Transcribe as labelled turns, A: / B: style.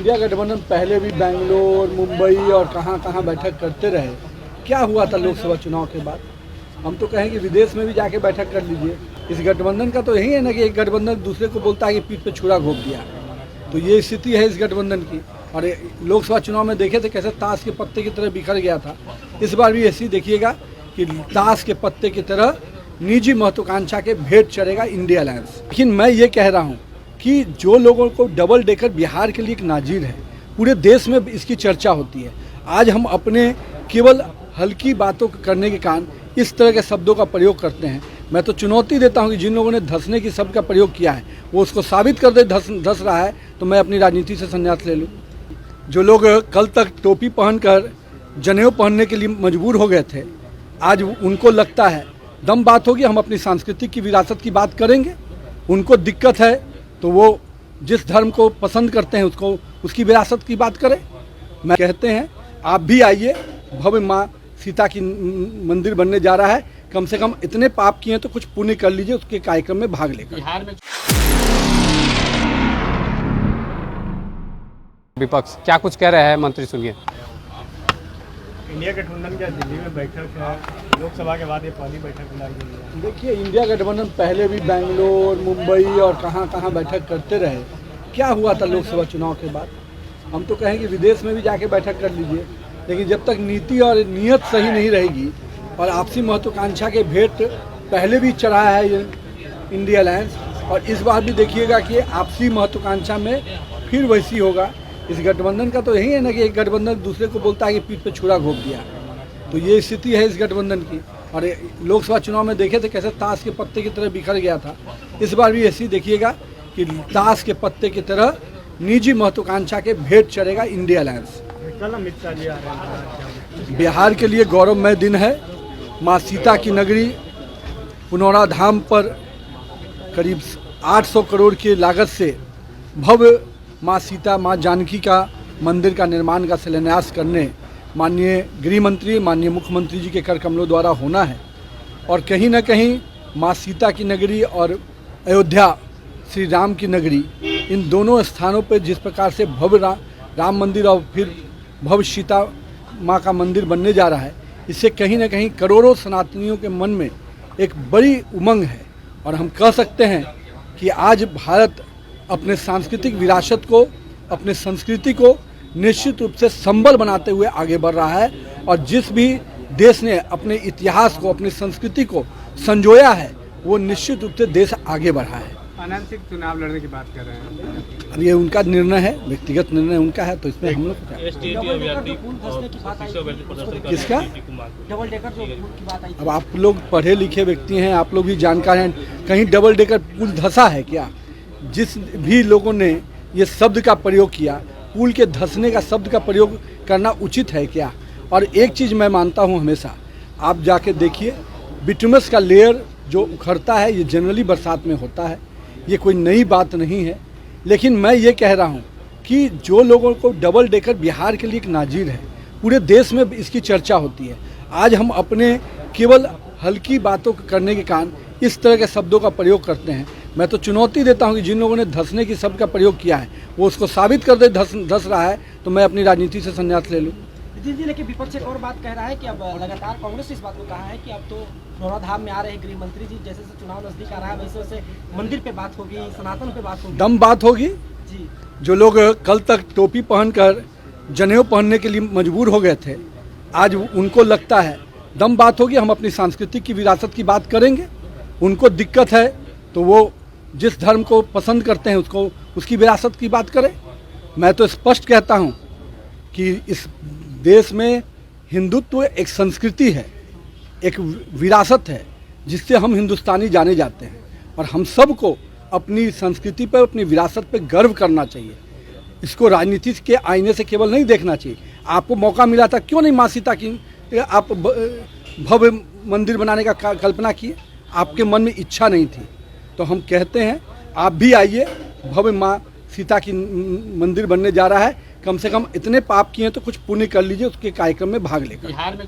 A: India गठबंधन पहले भी बेंगलोर, मुंबई और कहाँ कहाँ बैठक करते रहे। क्या हुआ था लोकसभा चुनाव के बाद? हम तो कहें कि विदेश में भी जाके बैठक कर लीजिए। इस गठबंधन का तो यही है ना कि एक गठबंधन दूसरे को बोलता है कि पीठ पे छुरा घोंप दिया। तो ये स्थिति है इस गठबंधन की। और लोकसभा चुनाव में देखे थे कैसे ताश के पत्ते की तरह बिखर गया था। इस बार भी ऐसी देखिएगा कि ताश के पत्ते की तरह निजी महत्वाकांक्षा के भेंट चढ़ेगा इंडिया अलायंस। लेकिन मैं ये कह रहा हूँ कि जो लोगों को डबल डेकर बिहार के लिए एक नाजीर है, पूरे देश में इसकी चर्चा होती है। आज हम अपने केवल हल्की बातों करने के कारण इस तरह के शब्दों का प्रयोग करते हैं। मैं तो चुनौती देता हूं कि जिन लोगों ने धंसने की शब्द का प्रयोग किया है वो उसको साबित कर दे धंस रहा है तो मैं अपनी राजनीति से संन्यास ले लूँ। जो लोग कल तक टोपी पहनकर जनेऊ पहनने के लिए मजबूर हो गए थे, आज उनको लगता है दम बात होगी, हम अपनी सांस्कृतिक की विरासत की बात करेंगे। उनको दिक्कत है तो वो जिस धर्म को पसंद करते हैं उसको उसकी विरासत की बात करें। मैं कहते हैं आप भी आइए, भव्य माँ सीता की मंदिर बनने जा रहा है। कम से कम इतने पाप किए तो कुछ पुण्य कर लीजिए उसके कार्यक्रम में भाग लेकर।
B: बिहार में विपक्ष क्या कुछ कह रहे हैं मंत्री, सुनिए।
C: इंडिया गठबंधन का दिल्ली में बैठक है, लोकसभा के बाद ये पहली बैठक बुलाई गई है।
A: देखिए, इंडिया गठबंधन पहले भी बेंगलोर, मुंबई और कहाँ कहाँ बैठक करते रहे। क्या हुआ था लोकसभा चुनाव के बाद? हम तो कहें कि विदेश में भी जाके बैठक कर लीजिए। लेकिन जब तक नीति और नीयत सही नहीं रहेगी और आपसी महत्वाकांक्षा के भेंट पहले भी चढ़ाया है ये इंडिया अलायंस, और इस बार भी देखिएगा कि आपसी महत्वाकांक्षा में फिर वैसी होगा। इस गठबंधन का तो यही है ना कि एक गठबंधन दूसरे को बोलता है कि पीठ पे छुरा घोंप दिया। तो ये स्थिति है इस गठबंधन की। और लोकसभा चुनाव में देखे थे कैसे ताश के पत्ते की तरह बिखर गया था। इस बार भी ऐसी देखिएगा कि ताश के पत्ते की तरह निजी महत्वाकांक्षा के भेंट चढ़ेगा इंडिया अलायंस।
C: कल अमित शाह जी आ रहे हैं।
A: बिहार के लिए गौरवमय दिन है। माँ सीता की नगरी पुनौरा धाम पर करीब 800 करोड़ की लागत से भव्य माँ सीता, माँ जानकी का मंदिर का निर्माण का शिलान्यास करने माननीय गृह मंत्री, माननीय मुख्यमंत्री जी के कर कमलों द्वारा होना है। और कहीं न कहीं माँ सीता की नगरी और अयोध्या श्री राम की नगरी, इन दोनों स्थानों पर जिस प्रकार से भव्य राम मंदिर और फिर भव्य सीता माँ का मंदिर बनने जा रहा है, इससे कहीं न कहीं करोड़ों सनातनियों के मन में एक बड़ी उमंग है। और हम कह सकते हैं कि आज भारत अपने सांस्कृतिक विरासत को, अपने संस्कृति को निश्चित रूप से संबल बनाते हुए आगे बढ़ रहा है। और जिस भी देश ने अपने इतिहास को, अपनी संस्कृति को संजोया है, वो निश्चित रूप से देश आगे बढ़ा है।
C: अनांशिक चुनाव लड़ने की बात कर रहे हैं।
A: अब ये उनका निर्णय है, व्यक्तिगत निर्णय उनका है, तो इसमें हम लोग किसका?
D: डबल डेकर जो की बात आई।
A: अब आप लोग पढ़े लिखे व्यक्ति हैं, आप लोग भी जानकार हैं, कहीं डबल डेकर पुल धंसा है क्या? जिस भी लोगों ने ये शब्द का प्रयोग किया, पुल के धंसने का शब्द का प्रयोग करना उचित है क्या? और एक चीज़ मैं मानता हूँ हमेशा, आप जाके देखिए, बिटुमस का लेयर जो उखड़ता है ये जनरली बरसात में होता है, ये कोई नई बात नहीं है। लेकिन मैं ये कह रहा हूँ कि जो लोगों को डबल डेकर बिहार के लिए एक नाजीर है, पूरे देश में इसकी चर्चा होती है। आज हम अपने केवल हल्की बातों करने के कारण इस तरह के शब्दों का प्रयोग करते हैं। मैं तो चुनौती देता हूं कि जिन लोगों ने धंसने की शब्द का प्रयोग किया है वो उसको साबित कर दे धंस रहा है तो मैं अपनी राजनीति से संन्यास ले लूँ।
D: जी, लेकिन विपक्ष एक और बात कह रहा है कि अब लगातार कांग्रेस इस बात को कहा है कि अब तो पुनौरा धाम में आ रहे हैं गृह मंत्री जी, जैसे जैसे चुनाव नजदीक आ रहा है वैसे वैसे मंदिर पे बात होगी, सनातन पे बात होगी,
A: दम बात होगी
D: जी।
A: जो लोग कल तक टोपी पहनकर जनेऊ पहनने के लिए मजबूर हो गए थे, आज उनको लगता है दम बात होगी, हम अपनी सांस्कृतिक की विरासत की बात करेंगे। उनको दिक्कत है तो वो जिस धर्म को पसंद करते हैं उसको उसकी विरासत की बात करें। मैं तो स्पष्ट कहता हूँ कि इस देश में हिंदुत्व एक संस्कृति है, एक विरासत है जिससे हम हिंदुस्तानी जाने जाते हैं। और हम सबको अपनी संस्कृति पर, अपनी विरासत पर गर्व करना चाहिए। इसको राजनीति के आईने से केवल नहीं देखना चाहिए। आपको मौका मिला था, क्यों नहीं माँ सीता की आप भव्य मंदिर बनाने का कल्पना किए? आपके मन में इच्छा नहीं थी। तो हम कहते हैं आप भी आइए, भव्य माँ सीता की मंदिर बनने जा रहा है। कम से कम इतने पाप किए तो कुछ पुण्य कर लीजिए उसके कार्यक्रम में भाग लेकर।
B: बिहार में